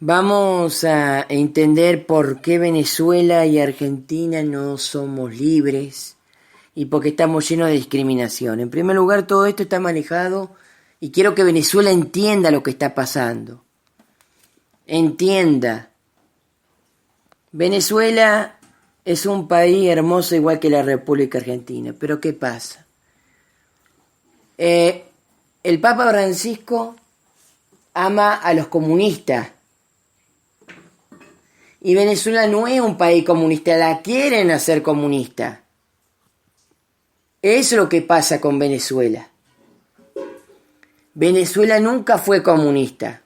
Vamos a entender por qué Venezuela y Argentina no somos libres y por qué estamos llenos de discriminación. En primer lugar, todo esto está manejado y quiero que Venezuela entienda lo que está pasando. Entienda. Venezuela es un país hermoso igual que la República Argentina, pero ¿qué pasa? El Papa Francisco ama a los comunistas. Y Venezuela no es un país comunista, la quieren hacer comunista. Eso es lo que pasa con Venezuela. Venezuela nunca fue comunista,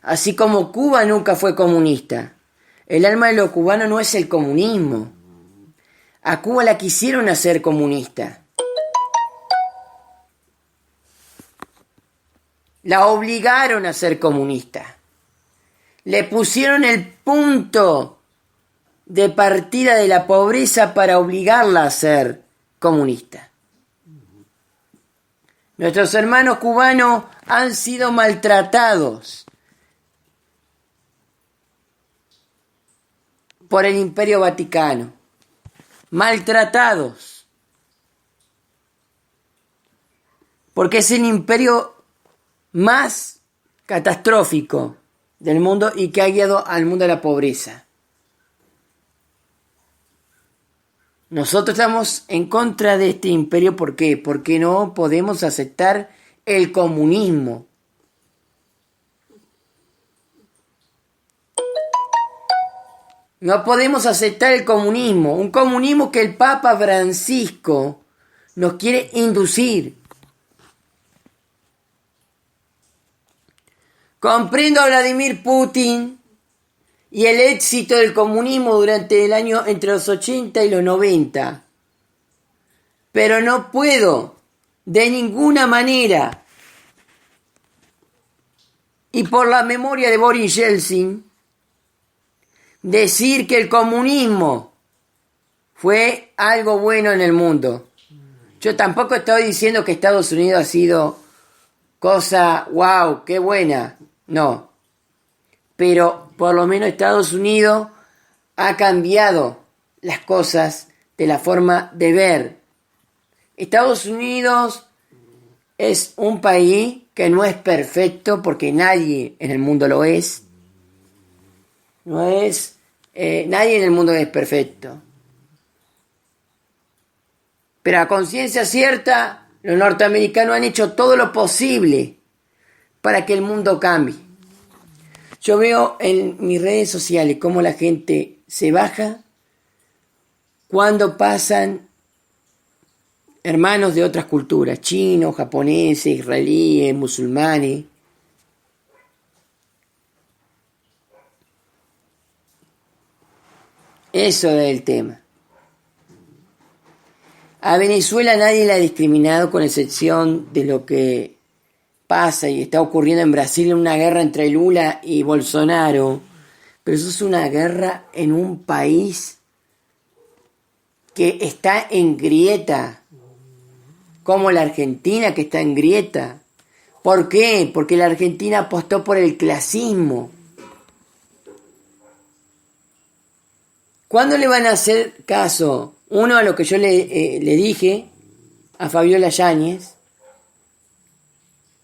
así como Cuba nunca fue comunista. El alma de los cubanos no es el comunismo. A Cuba la quisieron hacer comunista. La obligaron a ser comunista. Le pusieron el punto de partida de la pobreza para obligarla a ser comunista. Nuestros hermanos cubanos han sido maltratados por el Imperio Vaticano. Maltratados. Porque es el imperio más catastrófico del mundo y que ha guiado al mundo a la pobreza. Nosotros estamos en contra de este imperio. ¿Por qué? Porque no podemos aceptar el comunismo. No podemos aceptar el comunismo. Un comunismo que el Papa Francisco nos quiere inducir. Comprendo a Vladimir Putin y el éxito del comunismo durante el año entre los 80 y los 90. Pero no puedo, de ninguna manera, y por la memoria de Boris Yeltsin, decir que el comunismo fue algo bueno en el mundo. Yo tampoco estoy diciendo que Estados Unidos ha sido cosa, wow, qué buena. No, pero por lo menos Estados Unidos ha cambiado las cosas de la forma de ver. Estados Unidos es un país que no es perfecto porque nadie en el mundo lo es. Nadie en el mundo es perfecto. Pero a conciencia cierta, los norteamericanos han hecho todo lo posible para que el mundo cambie. Yo veo en mis redes sociales cómo la gente se baja cuando pasan hermanos de otras culturas, chinos, japoneses, israelíes, musulmanes. Eso es el tema. A Venezuela nadie la ha discriminado con excepción de lo que pasa y está ocurriendo en Brasil, una guerra entre Lula y Bolsonaro. Pero eso es una guerra en un país que está en grieta, como la Argentina que está en grieta. ¿Por qué? Porque la Argentina apostó por el clasismo. ¿Cuándo le van a hacer caso? Uno, a lo que yo le dije a Fabiola Yáñez,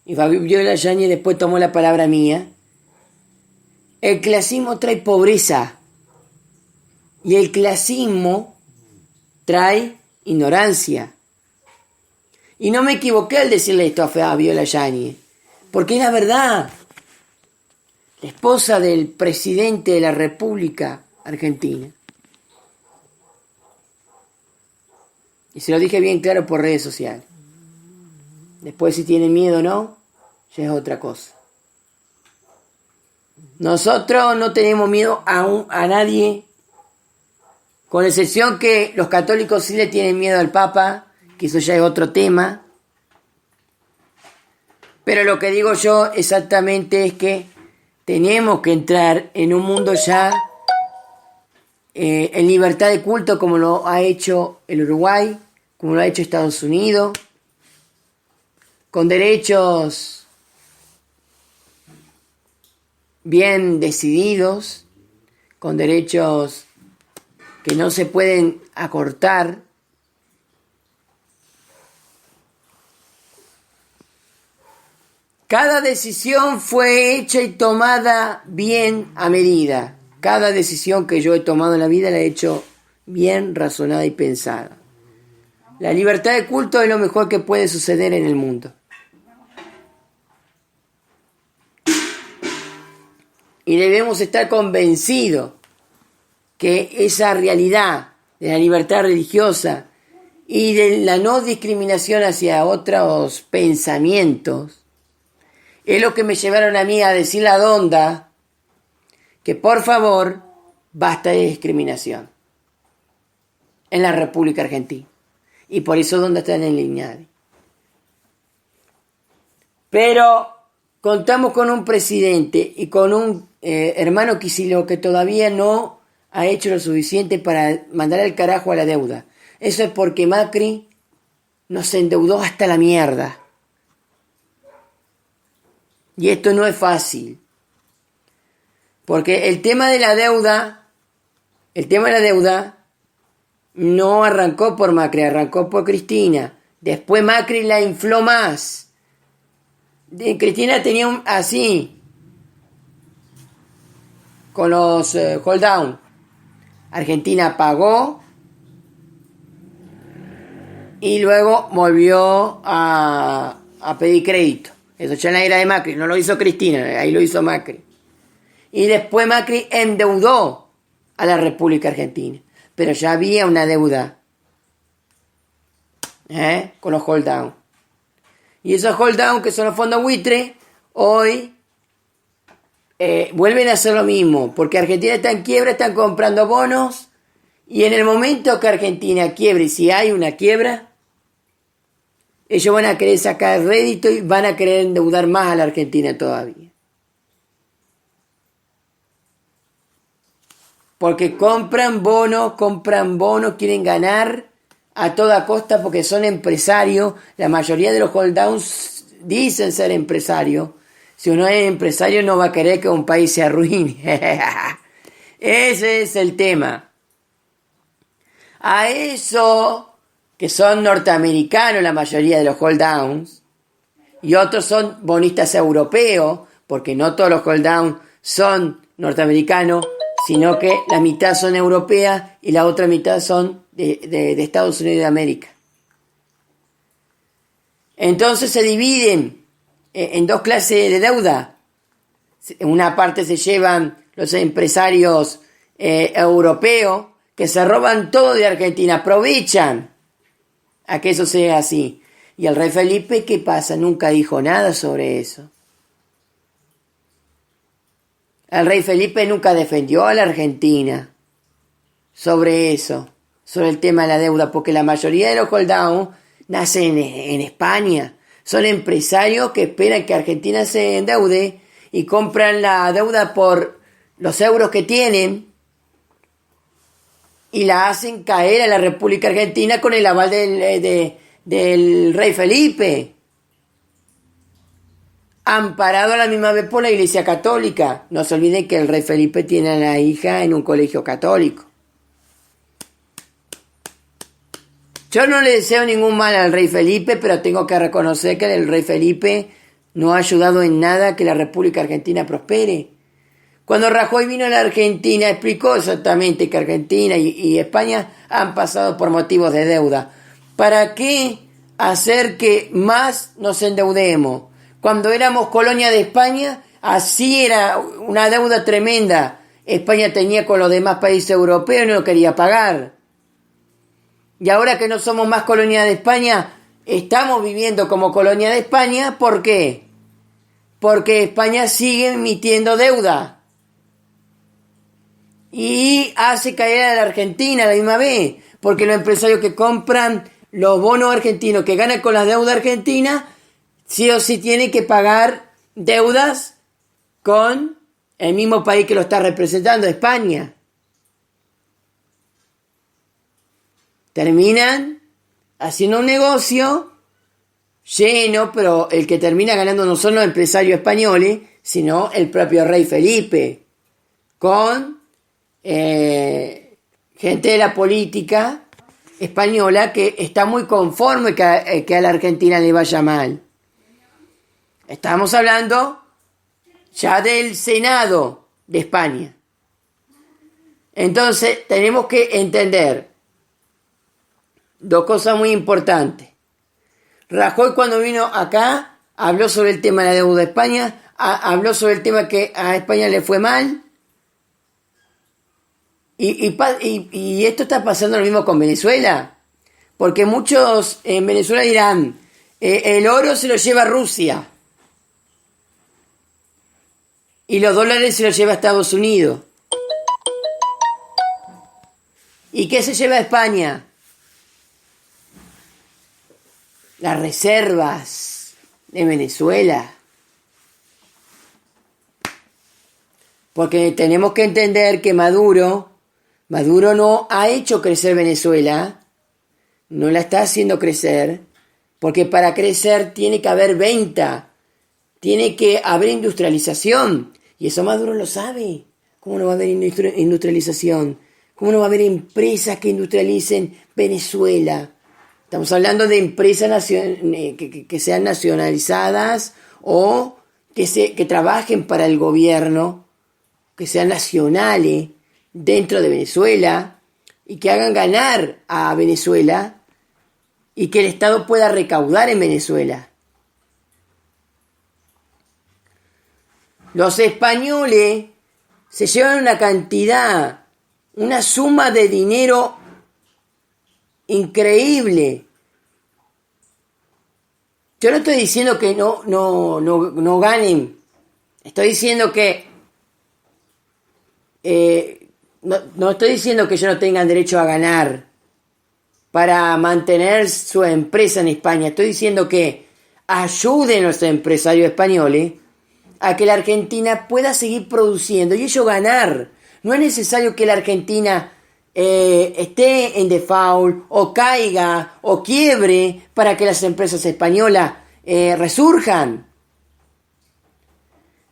y Fabiola Yáñez después tomó la palabra mía. El clasismo trae pobreza y el clasismo trae ignorancia. Y no me equivoqué al decirle esto a Fabiola Yáñez, porque es la verdad. La esposa del presidente de la República Argentina. Y se lo dije bien claro por redes sociales. Después, si tiene miedo o no, ya es otra cosa. Nosotros no tenemos miedo a nadie, con excepción que los católicos sí le tienen miedo al Papa, que eso ya es otro tema. Pero lo que digo yo exactamente es que tenemos que entrar en un mundo ya en libertad de culto, como lo ha hecho el Uruguay, como lo ha hecho Estados Unidos, con derechos bien decididos, con derechos que no se pueden acortar. Cada decisión fue hecha y tomada bien a medida. Cada decisión que yo he tomado en la vida la he hecho bien razonada y pensada. La libertad de culto es lo mejor que puede suceder en el mundo. Y debemos estar convencidos que esa realidad de la libertad religiosa y de la no discriminación hacia otros pensamientos es lo que me llevaron a mí a decirle a Donda que por favor basta de discriminación en la República Argentina. Y por eso Donda está en Liniers. Pero contamos con un presidente y con un hermano Kicillof que todavía no ha hecho lo suficiente para mandar al carajo a la deuda. Eso es porque Macri nos endeudó hasta la mierda. Y esto no es fácil. Porque el tema de la deuda no arrancó por Macri, arrancó por Cristina. Después Macri la infló más. Cristina tenía así, con los hold down. Argentina pagó y luego volvió a pedir crédito. Eso ya no era de Macri, no lo hizo Cristina, ahí lo hizo Macri. Y después Macri endeudó a la República Argentina. Pero ya había una deuda con los hold down. Y esos hold down, que son los fondos buitre, hoy vuelven a hacer lo mismo. Porque Argentina está en quiebra, están comprando bonos. Y en el momento que Argentina quiebre, y si hay una quiebra, ellos van a querer sacar rédito y van a querer endeudar más a la Argentina todavía. Porque compran bonos, quieren ganar a toda costa porque son empresarios. La mayoría de los hold downs dicen ser empresarios. Si uno es empresario no va a querer que un país se arruine. Ese es el tema. A eso, que son norteamericanos la mayoría de los hold downs, y otros son bonistas europeos, porque no todos los hold downs son norteamericanos, sino que la mitad son europeas y la otra mitad son de Estados Unidos de América. Entonces se dividen en dos clases de deuda. En una parte se llevan los empresarios europeos que se roban todo de Argentina, aprovechan a que eso sea así. Y el rey Felipe, ¿qué pasa? Nunca dijo nada sobre eso. El rey Felipe nunca defendió a la Argentina sobre eso, sobre el tema de la deuda, porque la mayoría de los hold down nacen en España. Son empresarios que esperan que Argentina se endeude y compran la deuda por los euros que tienen y la hacen caer a la República Argentina con el aval del rey Felipe, amparado a la misma vez por la Iglesia Católica. No se olviden que el rey Felipe tiene a la hija en un colegio católico. Yo no le deseo ningún mal al rey Felipe, pero tengo que reconocer que el rey Felipe no ha ayudado en nada a que la República Argentina prospere. Cuando Rajoy vino a la Argentina, explicó exactamente que Argentina y España han pasado por motivos de deuda. ¿Para qué hacer que más nos endeudemos? Cuando éramos colonia de España, así era una deuda tremenda. España tenía con los demás países europeos y no quería pagar. Y ahora que no somos más colonia de España, estamos viviendo como colonia de España. ¿Por qué? Porque España sigue emitiendo deuda. Y hace caer a la Argentina a la misma vez. Porque los empresarios que compran los bonos argentinos que ganan con las deudas argentinas, sí o sí tienen que pagar deudas con el mismo país que lo está representando, España. Terminan haciendo un negocio lleno, pero el que termina ganando no son los empresarios españoles, sino el propio rey Felipe, con gente de la política española que está muy conforme que a la Argentina le vaya mal. Estamos hablando ya del Senado de España. Entonces tenemos que entender dos cosas muy importantes. Rajoy, cuando vino acá, habló sobre el tema de la deuda de España, habló sobre el tema que a España le fue mal. Y esto está pasando lo mismo con Venezuela, porque muchos en Venezuela dirán, el oro se lo lleva Rusia y los dólares se los lleva Estados Unidos. ¿Y qué se lleva a España? Las reservas de Venezuela. Porque tenemos que entender que Maduro no ha hecho crecer Venezuela, no la está haciendo crecer, porque para crecer tiene que haber venta, tiene que haber industrialización, y eso Maduro lo sabe. ¿Cómo no va a haber industrialización? ¿Cómo no va a haber empresas que industrialicen Venezuela? Estamos hablando de empresas que sean nacionalizadas o que trabajen para el gobierno, que sean nacionales dentro de Venezuela y que hagan ganar a Venezuela y que el Estado pueda recaudar en Venezuela. Los españoles se llevan una suma de dinero increíble. Yo no estoy diciendo que no ganen. Estoy diciendo que no estoy diciendo que ellos no tengan derecho a ganar para mantener su empresa en España. Estoy diciendo que ayuden a los empresarios españoles a que la Argentina pueda seguir produciendo y ellos ganar. No es necesario que la Argentina esté en default o caiga o quiebre para que las empresas españolas resurjan.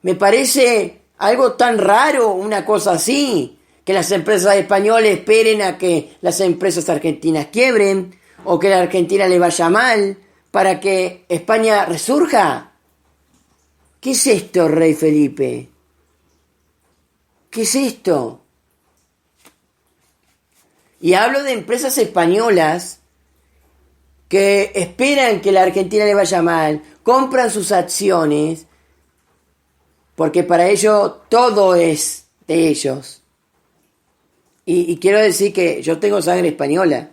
Me parece algo tan raro una cosa así, que las empresas españolas esperen a que las empresas argentinas quiebren o que a la Argentina le vaya mal para que España resurja. ¿Qué es esto, Rey Felipe? ¿Qué es esto? Y hablo de empresas españolas que esperan que la Argentina le vaya mal, compran sus acciones, porque para ellos todo es de ellos. Y quiero decir que yo tengo sangre española.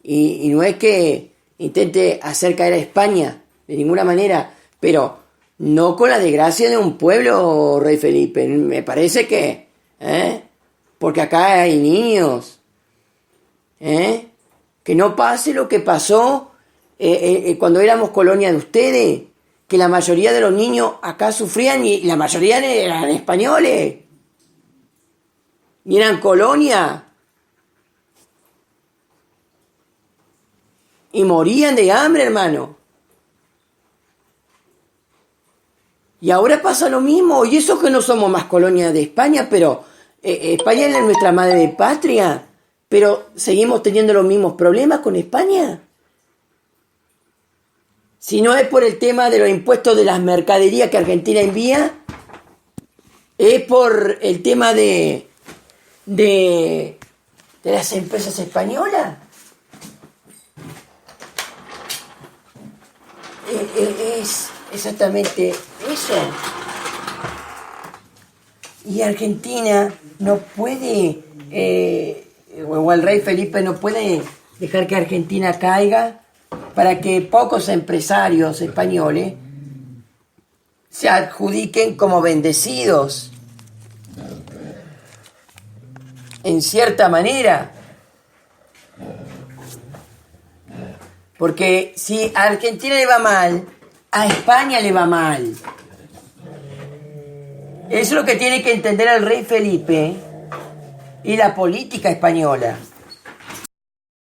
Y no es que intente hacer caer a España, de ninguna manera, pero no con la desgracia de un pueblo, Rey Felipe. Me parece que, porque acá hay niños, que no pase lo que pasó cuando éramos colonia de ustedes, que la mayoría de los niños acá sufrían y la mayoría eran españoles y eran colonia y morían de hambre, hermano. Y ahora pasa lo mismo, y eso que no somos más colonia de España, pero España es nuestra madre patria, pero seguimos teniendo los mismos problemas con España. Si no es por el tema de los impuestos de las mercaderías que Argentina envía, es por el tema de las empresas españolas. Es exactamente eso. Y Argentina no puede, o el rey Felipe no puede dejar que Argentina caiga para que pocos empresarios españoles se adjudiquen como bendecidos, en cierta manera. Porque si a Argentina le va mal, a España le va mal. Eso es lo que tiene que entender el rey Felipe y la política española.